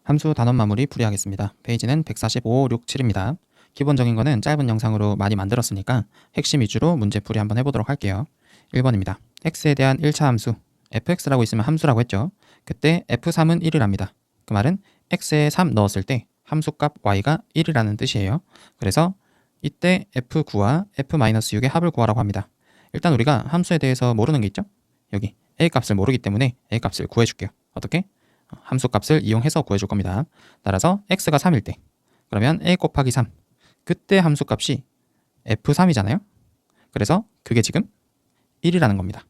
함수 단원 마무리 풀이하겠습니다. 페이지는 145, 6, 7입니다. 기본적인 거는 짧은 영상으로 많이 만들었으니까 핵심 위주로 문제 풀이 한번 해보도록 할게요. 1번입니다. x에 대한 1차 함수 fx라고 있으면 함수라고 했죠. 그때 f3은 1이랍니다. 그 말은 x에 3 넣었을 때 함수값 y가 1이라는 뜻이에요. 그래서 이때 f9와 f-6의 합을 구하라고 합니다. 일단 우리가 함수에 대해서 모르는 게 있죠. 여기 a 값을 모르기 때문에 a 값을 구해줄게요. 어떻게? 함수 값을 이용해서 구해줄 겁니다. 따라서 x가 3일 때 그러면 a 곱하기 3 그때 함수 값이 f3이잖아요. 그래서 그게 지금 1이라는 겁니다.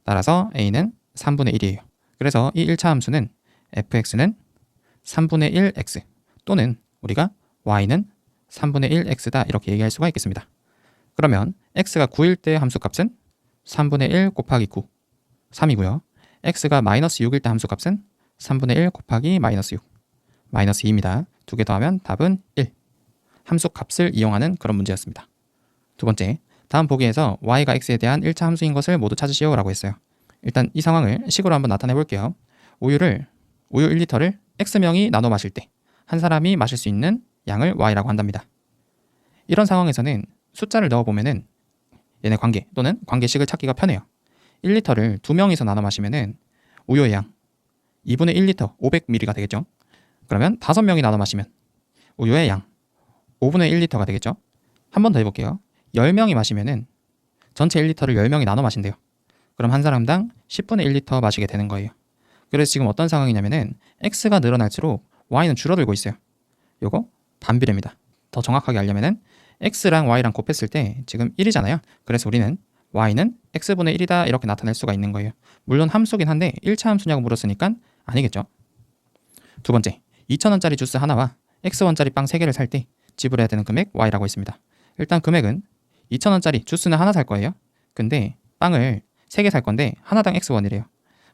따라서 a는 3분의 1이에요. 그래서 이 1차 함수는 fx는 3분의 1x 또는 우리가 y는 3분의 1x다 이렇게 얘기할 수가 있겠습니다. 그러면 x가 9일 때 함수 값은 3분의 1 곱하기 9 3이고요. x가 마이너스 6일 때 함수 값은 3분의 1 곱하기 마이너스 6 마이너스 2입니다. 두 개 더하면 답은 1. 함수 값을 이용하는 그런 문제였습니다. 두 번째, 다음 보기에서 y가 x에 대한 1차 함수인 것을 모두 찾으시오 라고 했어요. 일단 이 상황을 식으로 한번 나타내 볼게요. 우유 1리터를 x명이 나눠 마실 때 한 사람이 마실 수 있는 양을 y라고 한답니다. 이런 상황에서는 숫자를 넣어보면은 얘네 관계 또는 관계식을 찾기가 편해요. 1리터를 2명이서 나눠 마시면은 우유의 양 2분의 1리터 500ml가 되겠죠. 그러면 5명이 나눠 마시면 우유의 양 5분의 1리터가 되겠죠. 한 번 더 해볼게요. 10명이 마시면은 전체 1리터를 10명이 나눠 마신대요. 그럼 한 사람당 10분의 1리터 마시게 되는 거예요. 그래서 지금 어떤 상황이냐면은 x가 늘어날수록 y는 줄어들고 있어요. 요거 반비례입니다. 더 정확하게 알려면은 x랑 y랑 곱했을 때 지금 1이잖아요. 그래서 우리는 y는 x분의 1이다 이렇게 나타낼 수가 있는 거예요. 물론 함수긴 한데 1차 함수냐고 물었으니까 아니겠죠. 두 번째, 2,000원짜리 주스 하나와 X원짜리 빵 3개를 살 때 지불해야 되는 금액 Y라고 있습니다. 일단 금액은 2,000원짜리 주스는 하나 살 거예요. 근데 빵을 3개 살 건데 하나당 X원이래요.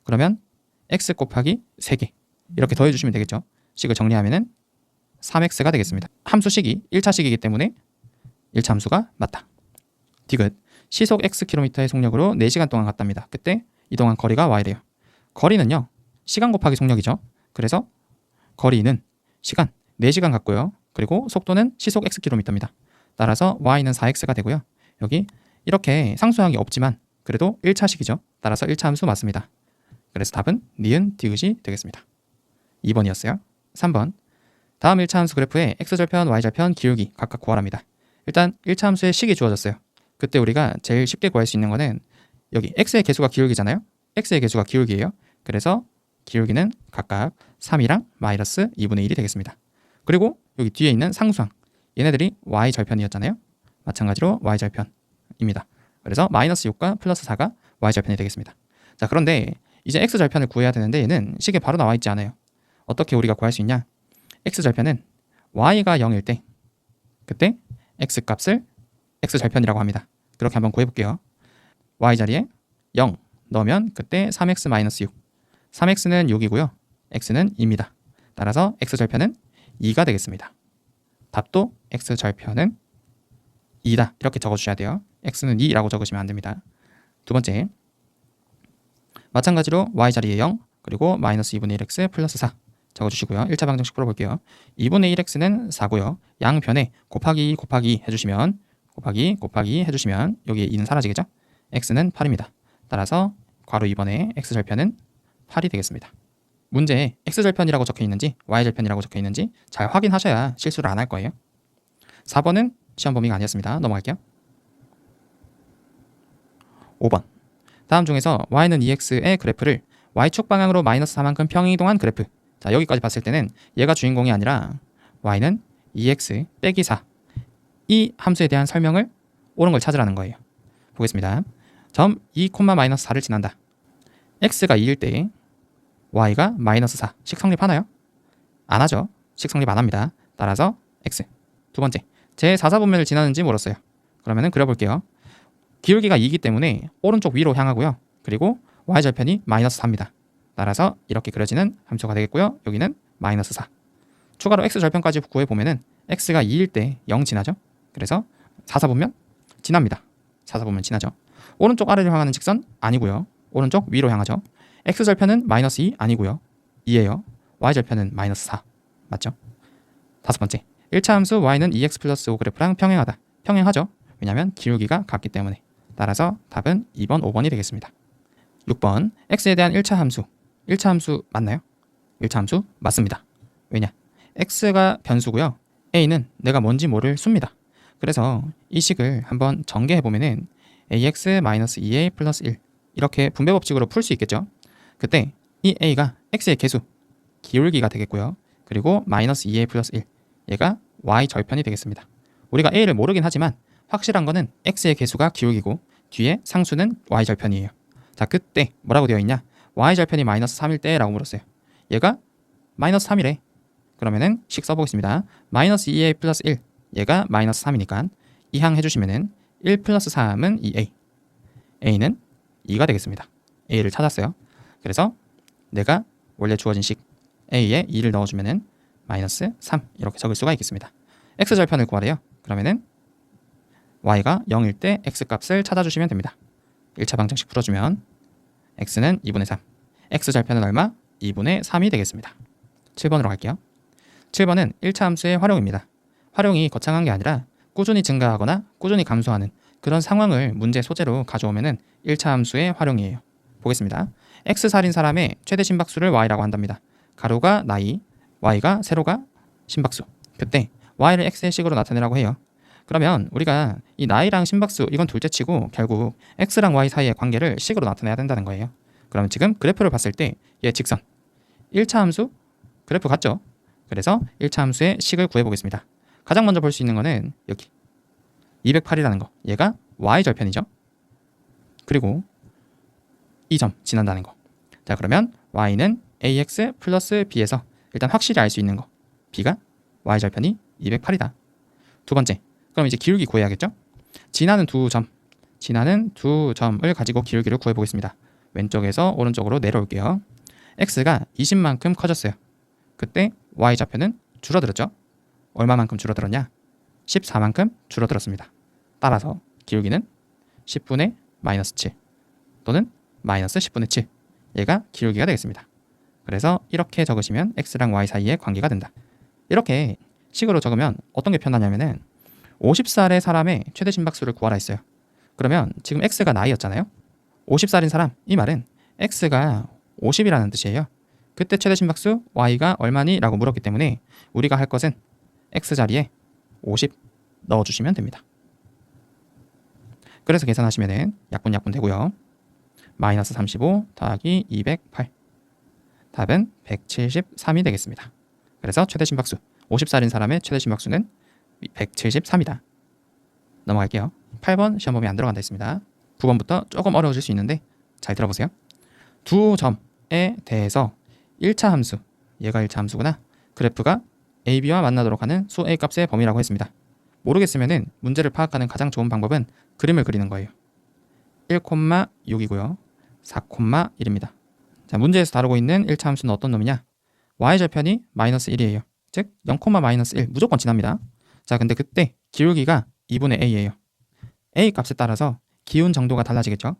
그러면 X 곱하기 3개 이렇게 더해주시면 되겠죠. 식을 정리하면은 3X가 되겠습니다. 함수식이 1차 식이기 때문에 1차 함수가 맞다. 디귿, 시속 Xkm의 속력으로 4시간 동안 갔답니다. 그때 이동한 거리가 Y래요. 거리는요, 시간 곱하기 속력이죠. 그래서 거리는 시간 4시간 갔고요. 그리고 속도는 시속 Xkm입니다. 따라서 Y는 4X가 되고요. 여기 이렇게 상수항이 없지만 그래도 1차식이죠. 따라서 1차 함수 맞습니다. 그래서 답은 니은 디귿이 되겠습니다. 2번이었어요. 3번, 다음 1차 함수 그래프에 X절편, Y절편, 기울기 각각 구하랍니다. 일단 1차 함수의 식이 주어졌어요. 그때 우리가 제일 쉽게 구할 수 있는 거는 여기 X의 개수가 기울기잖아요. X의 개수가 기울기예요. 그래서 기울기는 각각 3이랑 마이너스 2분의 1이 되겠습니다. 그리고 여기 뒤에 있는 상수항 얘네들이 y절편이었잖아요. 마찬가지로 y절편입니다. 그래서 마이너스 6과 플러스 4가 y절편이 되겠습니다. 자, 그런데 이제 x절편을 구해야 되는데 얘는 식에 바로 나와 있지 않아요. 어떻게 우리가 구할 수 있냐? x절편은 y가 0일 때 그때 x값을 x절편이라고 합니다. 그렇게 한번 구해볼게요. y자리에 0 넣으면 그때 3x-6 3x는 6이고요. x는 2입니다. 따라서 x절편은 2가 되겠습니다. 답도 x절편은 2다. 이렇게 적어주셔야 돼요. x는 2라고 적으시면 안 됩니다. 두 번째, 마찬가지로 y자리에 0 그리고 마이너스 2분의 1x 플러스 4 적어주시고요. 1차 방정식 풀어볼게요. 2분의 1x는 4고요. 양변에 곱하기 해주시면 해주시면 여기에 2는 사라지겠죠? x는 8입니다. 따라서 괄호 2번에 x절편은 8이 되겠습니다. 문제에 x절편이라고 적혀있는지 y절편이라고 적혀있는지 잘 확인하셔야 실수를 안 할 거예요. 4번은 시험 범위가 아니었습니다. 넘어갈게요. 5번, 다음 중에서 y는 2x의 그래프를 y축 방향으로 마이너스 4만큼 평행이동한 그래프. 자, 여기까지 봤을 때는 얘가 주인공이 아니라 y는 2x 빼기 4 이 함수에 대한 설명을 옳은 걸 찾으라는 거예요. 보겠습니다. 점 2, 마이너스 4를 지난다. x가 2일 때 y가 마이너스 4. 식 성립하나요? 안 하죠. 식 성립 안 합니다. 따라서 x. 두 번째, 제 4사분면을 지나는지 물었어요. 그러면은 그려볼게요. 기울기가 2이기 때문에 오른쪽 위로 향하고요. 그리고 y절편이 마이너스 4입니다. 따라서 이렇게 그려지는 함수가 되겠고요. 여기는 마이너스 4. 추가로 x절편까지 구해보면은 x가 2일 때 0 지나죠. 그래서 4사분면 지납니다. 4사분면 지나죠. 오른쪽 아래로 향하는 직선 아니고요. 오른쪽 위로 향하죠. x절편은 마이너스 2 아니고요. 2예요. y절편은 마이너스 4. 맞죠? 다섯 번째, 1차 함수 y는 2x 플러스 5 그래프랑 평행하다. 평행하죠? 왜냐하면 기울기가 같기 때문에. 따라서 답은 2번, 5번이 되겠습니다. 6번, x에 대한 1차 함수. 1차 함수 맞나요? 1차 함수 맞습니다. 왜냐? x가 변수고요. a는 내가 뭔지 모를 수입니다. 그래서 이 식을 한번 전개해보면은 ax-2a 플러스 1 이렇게 분배법칙으로 풀 수 있겠죠? 그때 이 a가 x의 개수, 기울기가 되겠고요. 그리고 마이너스 2a 플러스 1 얘가 y 절편이 되겠습니다. 우리가 a를 모르긴 하지만 확실한 거는 x의 개수가 기울기고 뒤에 상수는 y 절편이에요. 자, 그때 뭐라고 되어 있냐? y 절편이 마이너스 3일 때 라고 물었어요. 얘가 마이너스 3이래. 그러면은 식 써보겠습니다. 마이너스 2a 플러스 1 얘가 마이너스 3이니까 이항 해주시면은 1 플러스 3은 2a, a는 2가 되겠습니다. a를 찾았어요. 그래서 내가 원래 주어진 식 a에 2를 넣어주면은 마이너스 3 이렇게 적을 수가 있겠습니다. x절편을 구하래요. 그러면은 y가 0일 때 x값을 찾아주시면 됩니다. 1차 방정식 풀어주면 x는 2분의 3, x절편은 얼마? 2분의 3이 되겠습니다. 7번으로 갈게요. 7번은 1차 함수의 활용입니다. 활용이 거창한 게 아니라 꾸준히 증가하거나 꾸준히 감소하는 그런 상황을 문제 소재로 가져오면은 1차 함수의 활용이에요. 보겠습니다. x살인 사람의 최대 심박수를 y라고 한답니다. 가로가 나이, y가 세로가 심박수. 그때 y를 x의 식으로 나타내라고 해요. 그러면 우리가 이 나이랑 심박수 이건 둘째치고 결국 x랑 y 사이의 관계를 식으로 나타내야 된다는 거예요. 그럼 지금 그래프를 봤을 때 얘 직선 1차 함수 그래프 같죠? 그래서 1차 함수의 식을 구해보겠습니다. 가장 먼저 볼 수 있는 거는 여기 208이라는 거, 얘가 y절편이죠. 그리고 이 점 지난다는 거. 자, 그러면 y는 ax 플러스 b에서 일단 확실히 알 수 있는 거, b가 y절편이 208이다. 두 번째, 그럼 이제 기울기 구해야겠죠? 지나는 두 점을 가지고 기울기를 구해보겠습니다. 왼쪽에서 오른쪽으로 내려올게요. x가 20만큼 커졌어요. 그때 y좌표는 줄어들었죠? 얼마만큼 줄어들었냐? 14만큼 줄어들었습니다. 따라서 기울기는 10분의 마이너스 7 또는 마이너스 10분의 7 얘가 기울기가 되겠습니다. 그래서 이렇게 적으시면 x랑 y 사이의 관계가 된다. 이렇게 식으로 적으면 어떤 게 편하냐면은 50살의 사람의 최대 심박수를 구하라 했어요. 그러면 지금 x가 나이였잖아요. 50살인 사람, 이 말은 x가 50이라는 뜻이에요. 그때 최대 심박수 y가 얼마니? 라고 물었기 때문에 우리가 할 것은 x자리에 50 넣어주시면 됩니다. 그래서 계산하시면 약분 되고요. 마이너스 35 더하기 208 답은 173이 되겠습니다. 그래서 최대 심박수 50살인 사람의 최대 심박수는 173이다. 넘어갈게요. 8번 시험범위 안 들어간다 했습니다. 9번부터 조금 어려워질 수 있는데 잘 들어보세요. 두 점에 대해서 1차 함수, 얘가 1차 함수구나. 그래프가 AB와 만나도록 하는 수 A 값의 범위라고 했습니다. 모르겠으면 문제를 파악하는 가장 좋은 방법은 그림을 그리는 거예요. 1,6이고요. 4,1입니다. 자, 문제에서 다루고 있는 1차 함수는 어떤 놈이냐? y절편이 마이너스 1이에요. 즉 0, 마이너스 1 무조건 지납니다. 자, 근데 그때 기울기가 2분의 a예요. a 값에 따라서 기운 정도가 달라지겠죠?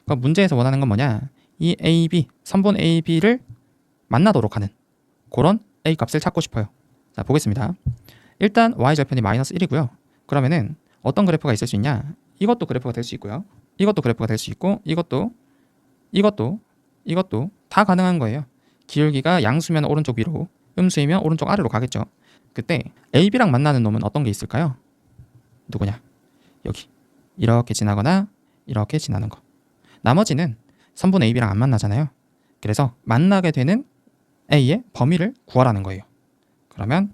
그럼 문제에서 원하는 건 뭐냐? 이 AB, 선분 AB를 만나도록 하는 그런 A 값을 찾고 싶어요. 자, 보겠습니다. 일단 y절편이 마이너스 1이고요. 그러면은 어떤 그래프가 있을 수 있냐? 이것도 그래프가 될 수 있고요. 이것도 그래프가 될 수 있고 이것도 다 가능한 거예요. 기울기가 양수면 오른쪽 위로, 음수이면 오른쪽 아래로 가겠죠. 그때 AB랑 만나는 놈은 어떤 게 있을까요? 누구냐? 여기 이렇게 지나거나 이렇게 지나는 거. 나머지는 선분 AB랑 안 만나잖아요. 그래서 만나게 되는 A의 범위를 구하라는 거예요. 그러면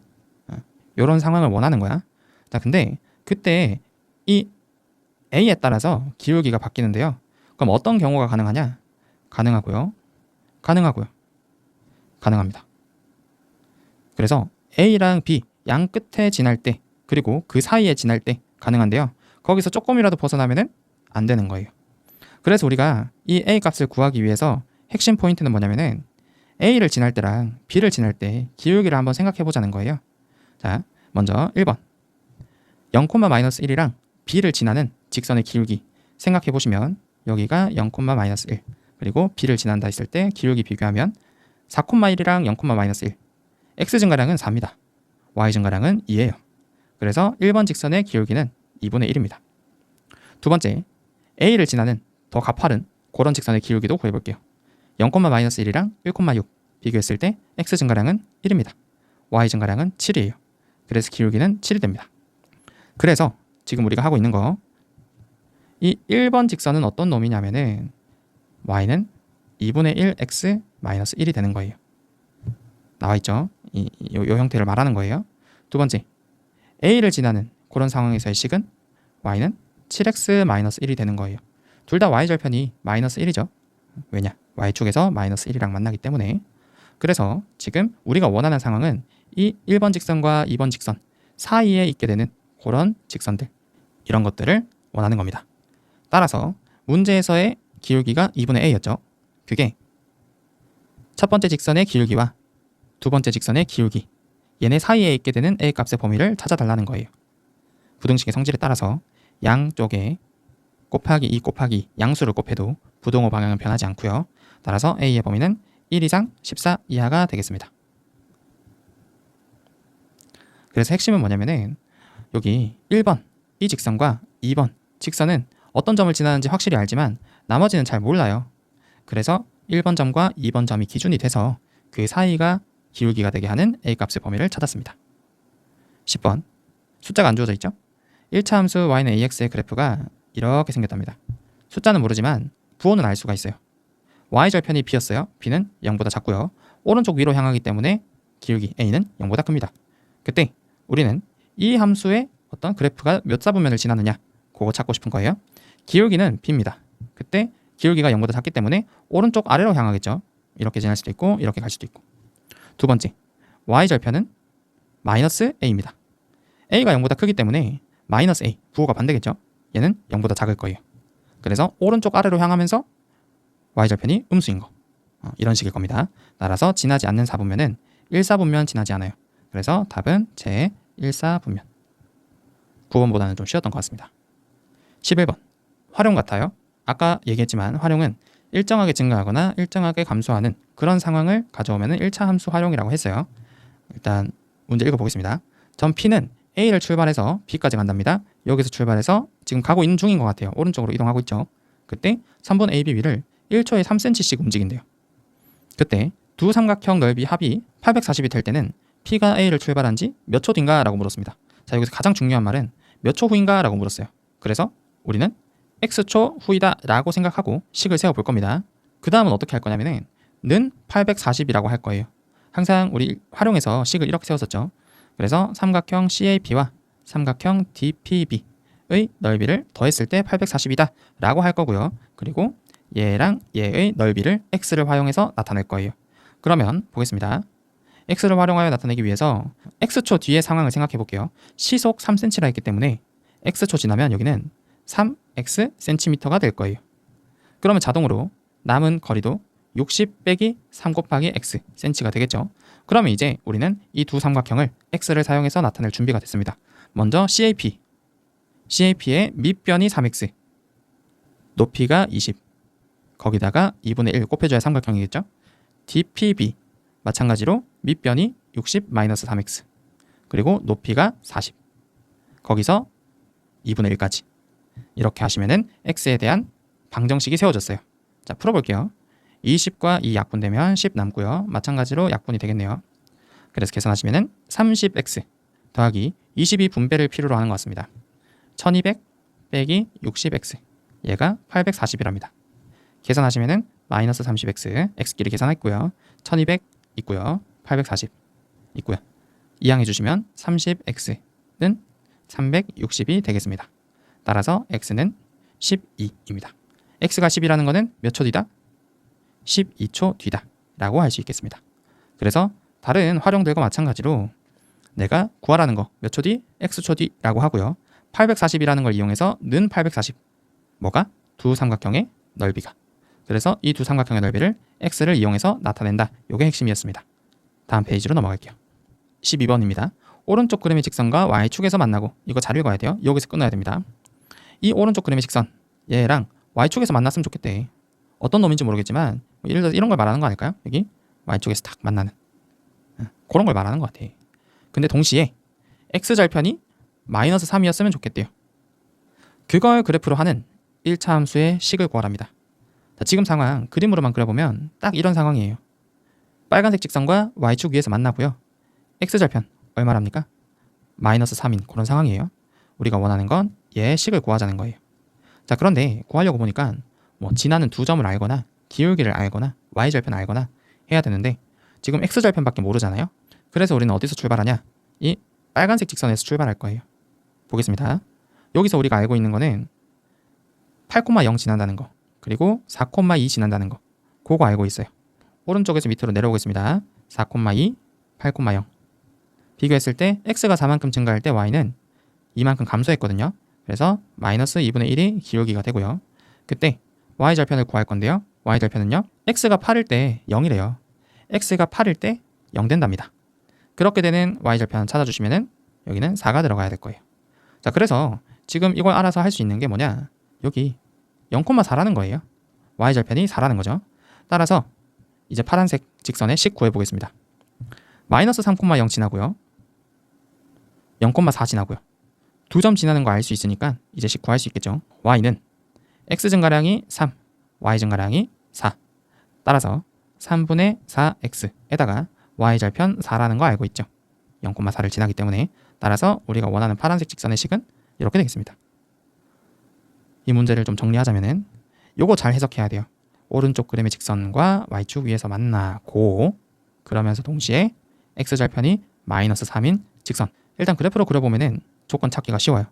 이런 상황을 원하는 거야. 자, 근데 그때 이 A에 따라서 기울기가 바뀌는데요. 그럼 어떤 경우가 가능하냐? 가능합니다. 그래서 A랑 B 양 끝에 지날 때 그리고 그 사이에 지날 때 가능한데요. 거기서 조금이라도 벗어나면은 안 되는 거예요. 그래서 우리가 이 A 값을 구하기 위해서 핵심 포인트는 뭐냐면은 A를 지날 때랑 B를 지날 때 기울기를 한번 생각해 보자는 거예요. 자, 먼저 1번 0,-1이랑 B를 지나는 직선의 기울기 생각해 보시면 여기가 0,-1 그리고 B를 지난다 했을 때 기울기 비교하면 4,1이랑 0,-1 x 증가량은 4입니다. y 증가량은 2예요. 그래서 1번 직선의 기울기는 2분의 1입니다. 두 번째, a를 지나는 더 가파른 그런 직선의 기울기도 구해볼게요. 0,-1이랑 1,6 비교했을 때 x 증가량은 1입니다. y 증가량은 7이에요. 그래서 기울기는 7이 됩니다. 그래서 지금 우리가 하고 있는 거, 이 1번 직선은 어떤 놈이냐면은 y는 2분의 1 x 마이너스 1이 되는 거예요. 나와있죠? 이 형태를 말하는 거예요. 두 번째, a를 지나는 그런 상황에서의 식은 y는 7x 마이너스 1이 되는 거예요. 둘 다 y절편이 마이너스 1이죠. 왜냐? y축에서 마이너스 1이랑 만나기 때문에. 그래서 지금 우리가 원하는 상황은 이 1번 직선과 2번 직선 사이에 있게 되는 그런 직선들, 이런 것들을 원하는 겁니다. 따라서 문제에서의 기울기가 2분의 a였죠. 그게 첫 번째 직선의 기울기와 두 번째 직선의 기울기, 얘네 사이에 있게 되는 a 값의 범위를 찾아달라는 거예요. 부등식의 성질에 따라서 양쪽에 곱하기 2 곱하기 양수를 곱해도 부동호 방향은 변하지 않고요. 따라서 a의 범위는 1 이상 14 이하가 되겠습니다. 그래서 핵심은 뭐냐면은 여기 1번 이 직선과 2번 직선은 어떤 점을 지나는지 확실히 알지만 나머지는 잘 몰라요. 그래서 1번 점과 2번 점이 기준이 돼서 그 사이가 기울기가 되게 하는 a 값의 범위를 찾았습니다. 10번, 숫자가 안 주어져 있죠? 1차 함수 y는 ax의 그래프가 이렇게 생겼답니다. 숫자는 모르지만 부호는 알 수가 있어요. y절편이 b였어요. b는 0보다 작고요. 오른쪽 위로 향하기 때문에 기울기 a는 0보다 큽니다. 그때 우리는 이 함수의 어떤 그래프가 몇 사분면을 지나느냐, 그거 찾고 싶은 거예요. 기울기는 b입니다. 그때 기울기가 0보다 작기 때문에 오른쪽 아래로 향하겠죠. 이렇게 지날 수도 있고 이렇게 갈 수도 있고. 두 번째, y절편은 마이너스 a입니다. a가 0보다 크기 때문에 마이너스 a, 부호가 반대겠죠. 얘는 0보다 작을 거예요. 그래서 오른쪽 아래로 향하면서 y절편이 음수인 거, 이런 식일 겁니다. 따라서 지나지 않는 사분면은 1사분면 지나지 않아요. 그래서 답은 제 1사분면. 9번보다는 좀 쉬웠던 것 같습니다. 11번, 활용 같아요. 아까 얘기했지만 활용은 일정하게 증가하거나 일정하게 감소하는 그런 상황을 가져오면 1차 함수 활용이라고 했어요. 일단 문제 읽어보겠습니다. 점 P는 A를 출발해서 B까지 간답니다. 여기서 출발해서 지금 가고 있는 중인 것 같아요. 오른쪽으로 이동하고 있죠. 그때 3번 AB 위를 1초에 3cm씩 움직인대요. 그때 두 삼각형 넓이 합이 840이 될 때는 P가 A를 출발한 지 몇 초 뒤인가? 라고 물었습니다. 자, 여기서 가장 중요한 말은 몇 초 후인가? 라고 물었어요. 그래서 우리는 X초 후이다 라고 생각하고 식을 세워볼 겁니다. 그 다음은 어떻게 할 거냐면은 는 840이라고 할 거예요. 항상 우리 활용해서 식을 이렇게 세웠었죠. 그래서 삼각형 CAP와 삼각형 DPB의 넓이를 더했을 때 840이다 라고 할 거고요. 그리고 얘랑 얘의 넓이를 X를 활용해서 나타낼 거예요. 그러면 보겠습니다. X를 활용하여 나타내기 위해서 X초 뒤의 상황을 생각해 볼게요. 시속 3cm라 했기 때문에 X초 지나면 여기는 3x cm가 될 거예요. 그러면 자동으로 남은 거리도 60 빼기 3 곱하기 x cm가 되겠죠. 그러면 이제 우리는 이 두 삼각형을 x를 사용해서 나타낼 준비가 됐습니다. 먼저 CAP의 밑변이 3x, 높이가 20, 거기다가 2분의 1 곱해줘야 삼각형이겠죠. DPB 마찬가지로 밑변이 60 3x, 그리고 높이가 40, 거기서 2분의 1까지. 이렇게 하시면은 x에 대한 방정식이 세워졌어요. 자, 풀어볼게요. 20과 2 약분되면 10 남고요. 마찬가지로 약분이 되겠네요. 그래서 계산하시면은 30x 더하기 22 분배를 필요로 하는 것 같습니다. 1200 빼기 60x, 얘가 840이랍니다. 계산하시면은 마이너스 30x, x끼리 계산했고요. 1200 있고요. 840 있고요. 이항해 주시면 30x는 360이 되겠습니다. 따라서 x는 12입니다. x가 10이라는 것은 몇 초 뒤다? 12초 뒤다 라고 할 수 있겠습니다. 그래서 다른 활용들과 마찬가지로 내가 구하라는 거 몇 초 뒤? x초 뒤라고 하고요. 840이라는 걸 이용해서 는 840, 뭐가? 두 삼각형의 넓이가. 그래서 이 두 삼각형의 넓이를 x를 이용해서 나타낸다. 이게 핵심이었습니다. 다음 페이지로 넘어갈게요. 12번입니다. 오른쪽 그림의 직선과 y축에서 만나고, 이거 잘 읽어야 돼요. 여기서 끊어야 됩니다. 이 오른쪽 그림의 직선, 얘랑 y축에서 만났으면 좋겠대. 어떤 놈인지 모르겠지만 예를 들어서 이런 걸 말하는 거 아닐까요? 여기 y축에서 딱 만나는. 그런 걸 말하는 것 같아. 근데 동시에 x절편이 마이너스 3이었으면 좋겠대요. 그걸 그래프로 하는 1차 함수의 식을 구하랍니다. 자, 지금 상황 그림으로만 그려보면 딱 이런 상황이에요. 빨간색 직선과 y축 위에서 만나고요. x절편 얼마랍니까? 마이너스 3인 그런 상황이에요. 우리가 원하는 건 얘의 식을 구하자는 거예요. 자, 그런데 구하려고 보니까 뭐 지나는 두 점을 알거나 기울기를 알거나 y절편 알거나 해야 되는데 지금 x절편밖에 모르잖아요. 그래서 우리는 어디서 출발하냐? 이 빨간색 직선에서 출발할 거예요. 보겠습니다. 여기서 우리가 알고 있는 거는 8,0 지난다는 거, 그리고 4,2 지난다는 거, 그거 알고 있어요. 오른쪽에서 밑으로 내려오겠습니다. 4,2, 8,0 비교했을 때 x가 4만큼 증가할 때 y는 이만큼 감소했거든요. 그래서 마이너스 2분의 1이 기울기가 되고요. 그때 y절편을 구할 건데요. y절편은요, x가 8일 때 0이래요. x가 8일 때 0 된답니다. 그렇게 되는 y절편 찾아주시면은 여기는 4가 들어가야 될 거예요. 자, 그래서 지금 이걸 알아서 할 수 있는 게 뭐냐? 여기 0,4라는 거예요. y절편이 4라는 거죠. 따라서 이제 파란색 직선의 식 구해보겠습니다. 마이너스 3,0 지나고요. 0,4 지나고요. 두 점 지나는 거 알 수 있으니까 이제 식 구할 수 있겠죠. y는 x 증가량이 3, y 증가량이 4. 따라서 3분의 4x에다가 y절편 4라는 거 알고 있죠. 0,4를 지나기 때문에 따라서 우리가 원하는 파란색 직선의 식은 이렇게 되겠습니다. 이 문제를 좀 정리하자면은 요거 잘 해석해야 돼요. 오른쪽 그림의 직선과 y축 위에서 만나고 그러면서 동시에 x절편이 마이너스 3인 직선. 일단 그래프로 그려보면은 조건 찾기가 쉬워요.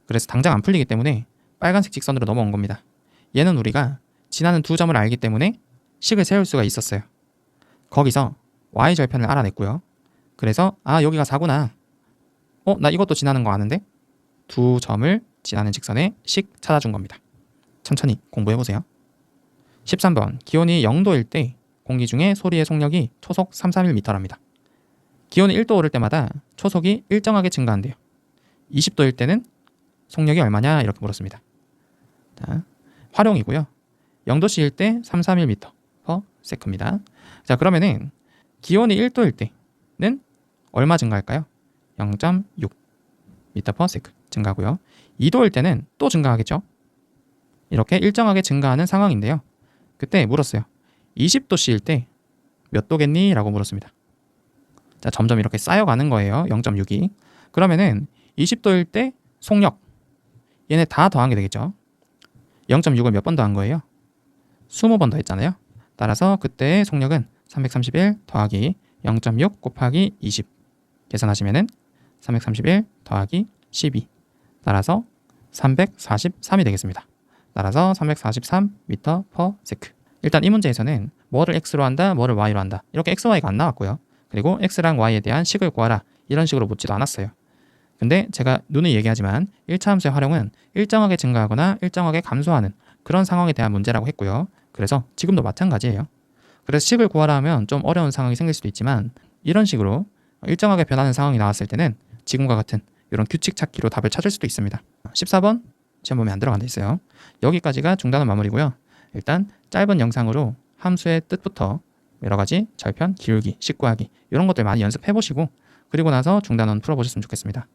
그래서 당장 안 풀리기 때문에 빨간색 직선으로 넘어온 겁니다. 얘는 우리가 지나는 두 점을 알기 때문에 식을 세울 수가 있었어요. 거기서 y절편을 알아냈고요. 그래서 여기가 4구나. 나 이것도 지나는 거 아는데? 두 점을 지나는 직선의 식 찾아준 겁니다. 천천히 공부해보세요. 13번 기온이 0도일 때 공기 중에 소리의 속력이 초속 331m랍니다. 기온이 1도 오를 때마다 초속이 일정하게 증가한대요. 20도일 때는 속력이 얼마냐 이렇게 물었습니다. 자, 활용이고요. 0도씨일 때 331m/s입니다. 자, 그러면은 기온이 1도일 때는 얼마 증가할까요? 0.6 m/s 증가고요. 2도일 때는 또 증가하겠죠. 이렇게 일정하게 증가하는 상황인데요. 그때 물었어요. 20도씨일 때 몇 도겠니? 라고 물었습니다. 자, 점점 이렇게 쌓여가는 거예요. 0.6이. 그러면은 20도일 때 속력 얘네 다 더한 게 되겠죠. 0.6을 몇 번 더한 거예요? 20번 더했잖아요. 따라서 그때의 속력은 331 더하기 0.6 곱하기 20 계산하시면은 331 더하기 12 따라서 343이 되겠습니다. 따라서 343m/s. 일단 이 문제에서는 뭐를 x로 한다, 뭐를 y로 한다 이렇게 x, y가 안 나왔고요. 그리고 x랑 y에 대한 식을 구하라 이런 식으로 묻지도 않았어요. 근데 제가 누누이 얘기하지만 1차 함수의 활용은 일정하게 증가하거나 일정하게 감소하는 그런 상황에 대한 문제라고 했고요. 그래서 지금도 마찬가지예요. 그래서 식을 구하라 하면 좀 어려운 상황이 생길 수도 있지만 이런 식으로 일정하게 변하는 상황이 나왔을 때는 지금과 같은 이런 규칙 찾기로 답을 찾을 수도 있습니다. 14번 시험 보면 안 들어간 데 있어요. 여기까지가 중단원 마무리고요. 일단 짧은 영상으로 함수의 뜻부터 여러 가지 절편, 기울기, 식 구하기 이런 것들 많이 연습해 보시고 그리고 나서 중단원 풀어보셨으면 좋겠습니다.